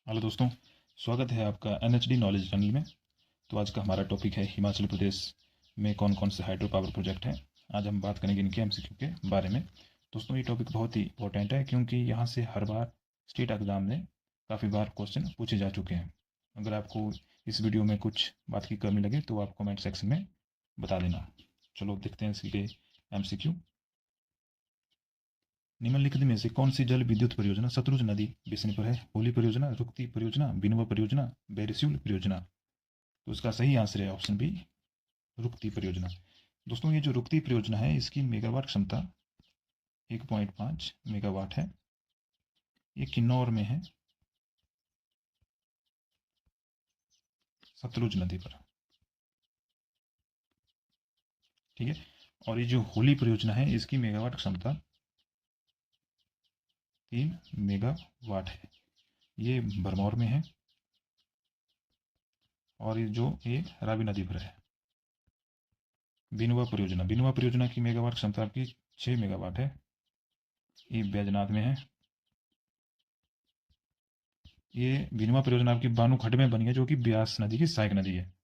Hello दोस्तों, स्वागत है आपका एनएचडी नॉलेज चैनल में। तो आज का हमारा टॉपिक है हिमाचल प्रदेश में कौन कौन से हाइड्रो पावर प्रोजेक्ट हैं। आज हम बात करेंगे इनके एमसीक्यू के बारे में। दोस्तों, ये टॉपिक बहुत ही इंपॉर्टेंट है क्योंकि यहाँ से हर बार स्टेट एग्जाम में काफ़ी बार क्वेश्चन पूछे जा चुके हैं। अगर आपको इस वीडियो में कुछ बात की कमी लगे तो आप कमेंट सेक्शन में बता देना। चलो देखते हैं इसके एमसीक्यू। निम्नलिखित में से कौन सी जल विद्युत परियोजना सतलुज नदी बेसिन पर है? होली परियोजना, रुक्ति परियोजना, बिनवा परियोजना, बैरसिउल परियोजना। तो इसका सही आंसर है ऑप्शन बी, रुक्ति परियोजना। दोस्तों, ये जो रुक्ति परियोजना है इसकी मेगावाट क्षमता 1.5 मेगावाट है। ये किन्नौर में है, सतलुज नदी पर। ठीक है। और ये जो होली परियोजना है इसकी मेगावाट क्षमता 3 मेगावाट है। ये भरमौर में है और ये रावी नदी पर है। बिनवा परियोजना की मेगावाट क्षमता आपकी 6 मेगावाट है। ये बैजनाथ में है। ये बिनवा परियोजना आपकी बानूखड्ड में बनी है जो कि ब्यास नदी की सहायक नदी है।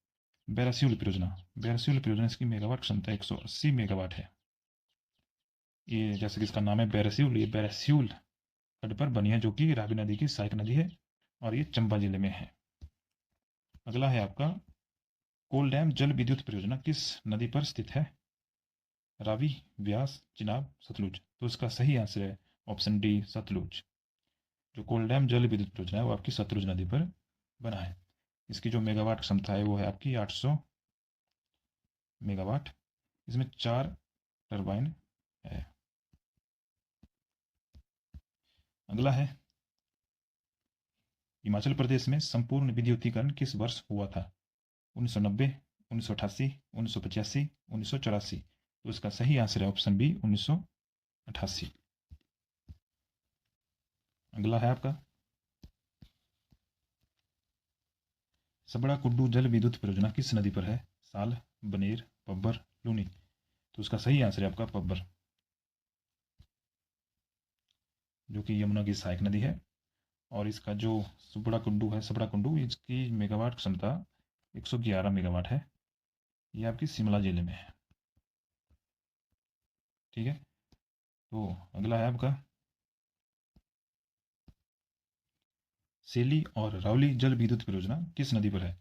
बैरसिउल परियोजना इसकी मेगावाट क्षमता 180 मेगावाट है। ये जैसे कि इसका नाम है बैरसिउल, ये बैरसिउल खड्ड पर बनी है जो कि रावी नदी की सहायक नदी है और ये चंबा जिले में है। अगला है आपका कोल डैम जल विद्युत परियोजना किस नदी पर स्थित है? रावी, व्यास, चिनाब, सतलुज। तो इसका सही आंसर है ऑप्शन डी, सतलुज। जो कोल डैम जल विद्युत परियोजना है वो आपकी सतलुज नदी पर बना है। इसकी जो मेगावाट क्षमता है वो है आपकी 800 मेगावाट। इसमें 4 टरबाइन है। अगला है हिमाचल प्रदेश में संपूर्ण विद्युतीकरण किस वर्ष हुआ था? 1990, 1988, 1985, 1984। तो इसका सही आंसर है ऑप्शन बी, 1988। अगला है आपका सबड़ा कुड्डू जल विद्युत परियोजना किस नदी पर है? साल, बनेर, पब्बर, लूनी। तो उसका सही आंसर है आपका पब्बर, जो कि यमुना की सहायक नदी है। और इसका जो सबड़ा कुंडू इसकी मेगावाट क्षमता 111 मेगावाट है। ये आपकी शिमला जिले में है। ठीक है। तो अगला है आपका सेली और रावली जल विद्युत परियोजना किस नदी पर है?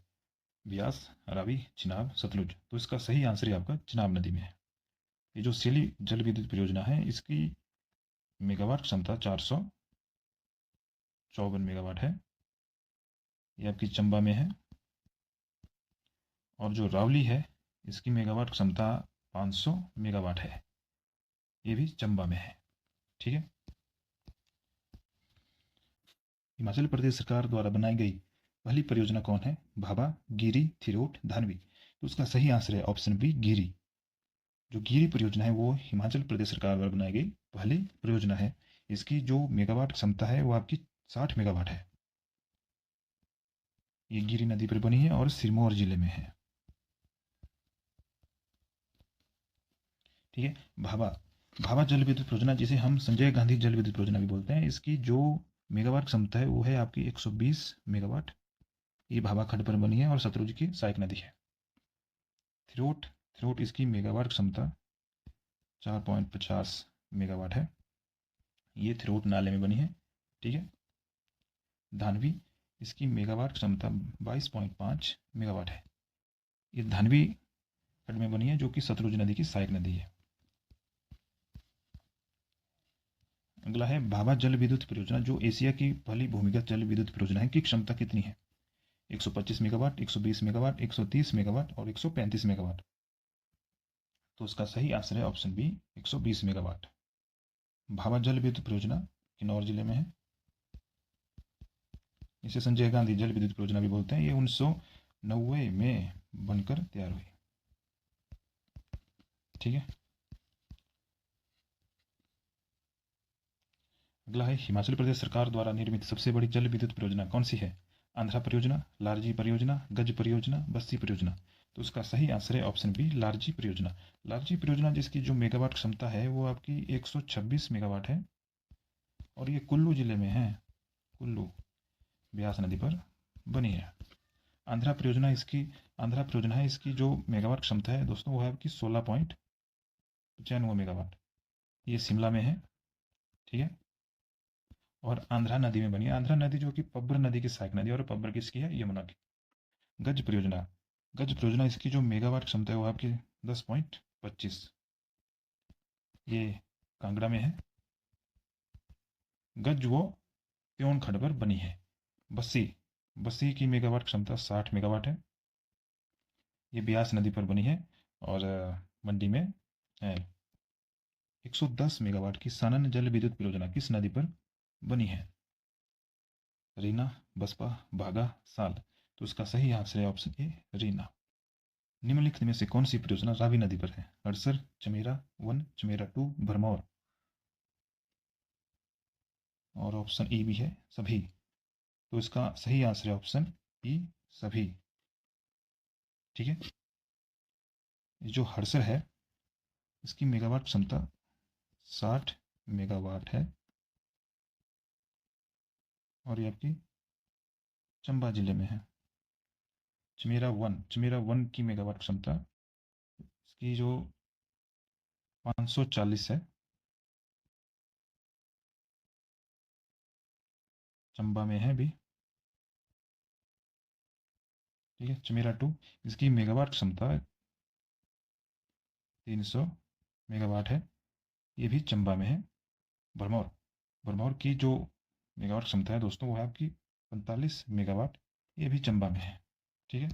ब्यास, रावी, चिनाब, सतलुज। तो इसका सही आंसर है आपका चिनाब नदी में है। ये जो सेली जल विद्युत परियोजना है इसकी मेगावाट क्षमता 454 मेगावाट है। ये आपकी चंबा में है। और जो रावली है इसकी मेगावाट क्षमता 500 मेगावाट है। ये भी चंबा में है। ठीक है। हिमाचल प्रदेश सरकार द्वारा बनाई गई पहली परियोजना कौन है? भाभा, गिरी, थिरोट, धानवी। तो उसका सही आंसर है ऑप्शन बी, गिरी। जो गिरी परियोजना है वो हिमाचल प्रदेश सरकार द्वारा बनाई गई पहली परियोजना है। इसकी जो मेगावाट क्षमता है वो आपकी 60 मेगावाट है। ये गिरी नदी पर बनी है और सिरमौर जिले में है। ठीक है। भाभा भाभा जल विद्युत परियोजना, जिसे हम संजय गांधी जल विद्युत परियोजना भी बोलते हैं, इसकी जो मेगावाट क्षमता है वो है आपकी 120 मेगावाट। ये भाभा खंड पर बनी है और सतलुज की सहायक नदी है। थिरोट थिरोट इसकी मेगावाट क्षमता 4.50 मेगावाट है। ये थिरोट नाले में बनी है। ठीक है। धानवी इसकी मेगावाट क्षमता 22.5 मेगावाट है। ये धानवी खंड में बनी है जो कि सतलुज नदी की सहायक नदी है। अगला है भाभा जल विद्युत परियोजना, जो एशिया की पहली भूमिगत जल विद्युत परियोजना है, की क्षमता कितनी है? 125 मेगावाट, 120 मेगावाट, 130 मेगावाट और 135 मेगावाट। तो उसका सही आंसर है ऑप्शन बी, 120 मेगावाट। भाभा जल विद्युत परियोजना किन्नौर जिले में है। इसे संजय गांधी जल विद्युत परियोजना भी बोलते हैं। ये 1990 में बनकर तैयार हुई। ठीक है। अगला है हिमाचल प्रदेश सरकार द्वारा निर्मित सबसे बड़ी जल विद्युत परियोजना कौन सी है? आंध्रा परियोजना, लारजी परियोजना, गज परियोजना, बस्सी परियोजना। तो उसका सही आंसर है ऑप्शन बी, लारजी परियोजना। लारजी परियोजना जिसकी जो मेगावाट क्षमता है वो आपकी 126 मेगावाट है और ये कुल्लू जिले में है। कुल्लू ब्यास नदी पर बनी है। आंध्रा परियोजना है, इसकी जो मेगावाट क्षमता है दोस्तों वो है आपकी 16.95 मेगावाट। ये शिमला में है, ठीक है, और आंध्रा नदी में बनी है। आंध्रा नदी जो कि पब्बर नदी की सहायक नदी है, और पब्बर किसकी है? यमुना की। गज परियोजना इसकी जो मेगावाट क्षमता है वो आपकी 10.25, ये कांगड़ा में है। गज वो त्योन खंड पर बनी है। बस्सी की मेगावाट क्षमता 60 मेगावाट है। ये ब्यास नदी पर बनी है, और मंडी में है। 110 मेगावाट की सानन जल विद्युत परियोजना किस नदी पर बनी है? रीना, बसपा, भागा, साल। तो इसका सही आंसर है ऑप्शन ए, रीना। निम्नलिखित में से कौन सी परियोजना रावी नदी पर है? हड़सर, चमेरा 1, चमेरा 2, भरमौर। और ऑप्शन ई भी है, सभी। तो इसका सही आंसर है ऑप्शन ई, सभी। ठीक है। जो हड़सर है इसकी मेगावाट क्षमता 60 मेगावाट है, और ये आपकी चंबा जिले में है। चमेरा वन की मेगावाट क्षमता इसकी जो 540 है, चंबा में है भी। ठीक है। चमेरा 2 इसकी मेगावाट क्षमता 300 मेगावाट है, ये भी चंबा में है। भरमौर की जो मेगावाट क्षमता है दोस्तों वो है आपकी 45 मेगावाट, ये भी चंबा में है। ठीक है।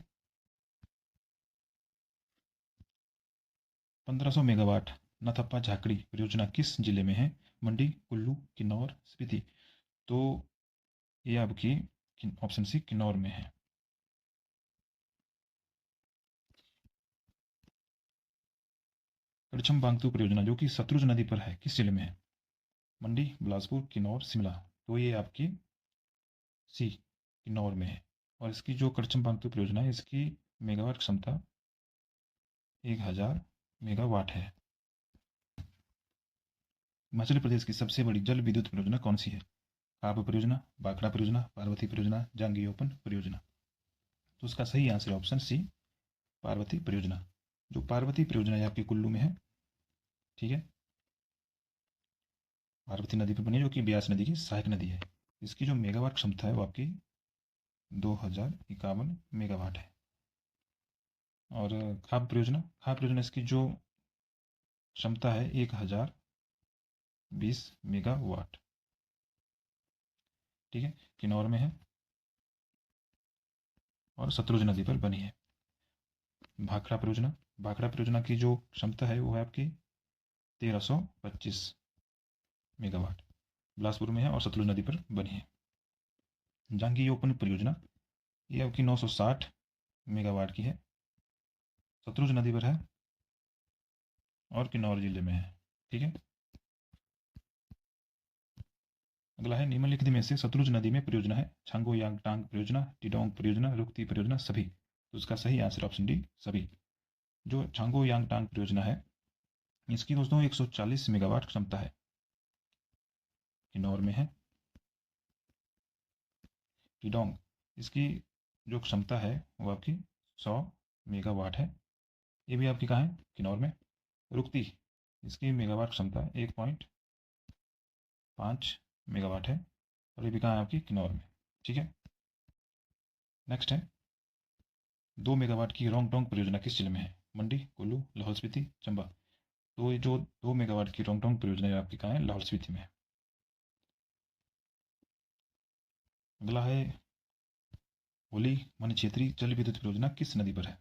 1500 मेगावाट नथप्पा झाकड़ी परियोजना किस जिले में है? मंडी, कुल्लू, किन्नौर, स्पीति। तो ये आपकी ऑप्शन सी किन्नौर में है। कड़छम बांगतू परियोजना जो कि सतलुज नदी पर है किस जिले में है? मंडी, बिलासपुर, किन्नौर, शिमला। तो ये आपकी सी, किन्नौर में है। और इसकी जो कड़छम बांगतू परियोजना है इसकी मेगावाट क्षमता 1000 मेगावाट है। हिमाचल प्रदेश की सबसे बड़ी जल विद्युत परियोजना कौन सी है? खाप परियोजना, भाखड़ा परियोजना, पार्वती परियोजना, जांगियोपन परियोजना। तो उसका सही आंसर है ऑप्शन सी, पार्वती परियोजना। जो पार्वती परियोजना है आपकी कुल्लू में है। ठीक है। पार्वती नदी पर बनी है जो कि ब्यास नदी की सहायक नदी है। इसकी जो मेगावाट क्षमता है वो आपकी 2051 मेगावाट है। और खाप परियोजना इसकी जो क्षमता है 1020 मेगावाट। ठीक है। किन्नौर में है और सतलुज नदी पर बनी है। भाखड़ा परियोजना की जो क्षमता है वो है आपकी 1325 मेगावाट, बिलासपुर में है और सतलुज नदी पर बनी है। जांगियोपन परियोजना ये आपकी 960 मेगावाट की है, सतलुज नदी पर है और किन्नौर जिले में है। ठीक है। अगला है निम्नलिखित में से सतलुज नदी में परियोजना है? छांगो यांगटांग परियोजना, टिडोंग परियोजना, रुकती परियोजना, सभी। तो उसका सही आंसर ऑप्शन डी, सभी। जो छांगो यांगटांग परियोजना है इसकी दोस्तों 140 मेगावाट क्षमता है, किन्नौर में है। टिडोंग इसकी जो क्षमता है वो आपकी 100 मेगावाट है, ये भी आपकी कहाँ है? किन्नौर में। रुकती इसकी मेगावाट क्षमता 1.5 मेगावाट है, और ये भी कहाँ है? आपकी किन्नौर में। ठीक है। नेक्स्ट है 2 मेगावाट की रोंगटोंग परियोजना किस जिले में है? मंडी, कुल्लू, लाहौल स्पीति, चंबा। तो ये जो 2 मेगावाट की रोंगटोंग परियोजना है आपकी कहाँ है? लाहौल स्पीति में। अगला है होली मन क्षेत्रीय जल विद्युत परियोजना किस नदी पर है?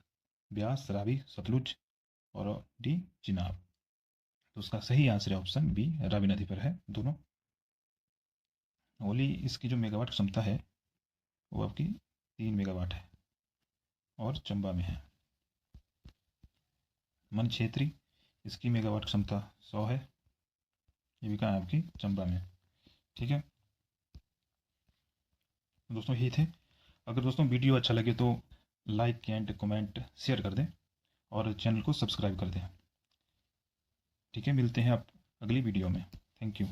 ब्यास, रावी, सतलुज और डी, चिनाब। तो उसका सही आंसर है ऑप्शन बी, रावी नदी पर है दोनों। होली इसकी जो मेगावाट क्षमता है वो आपकी 3 मेगावाट है और चंबा में है। मन क्षेत्री इसकी मेगावाट क्षमता 100 है, ये भी कहाँ है? आपकी चंबा में। ठीक है दोस्तों, यही थे। अगर दोस्तों वीडियो अच्छा लगे तो लाइक एंड कमेंट शेयर कर दें और चैनल को सब्सक्राइब कर दें। ठीक है, मिलते हैं आप अगली वीडियो में। Thank you.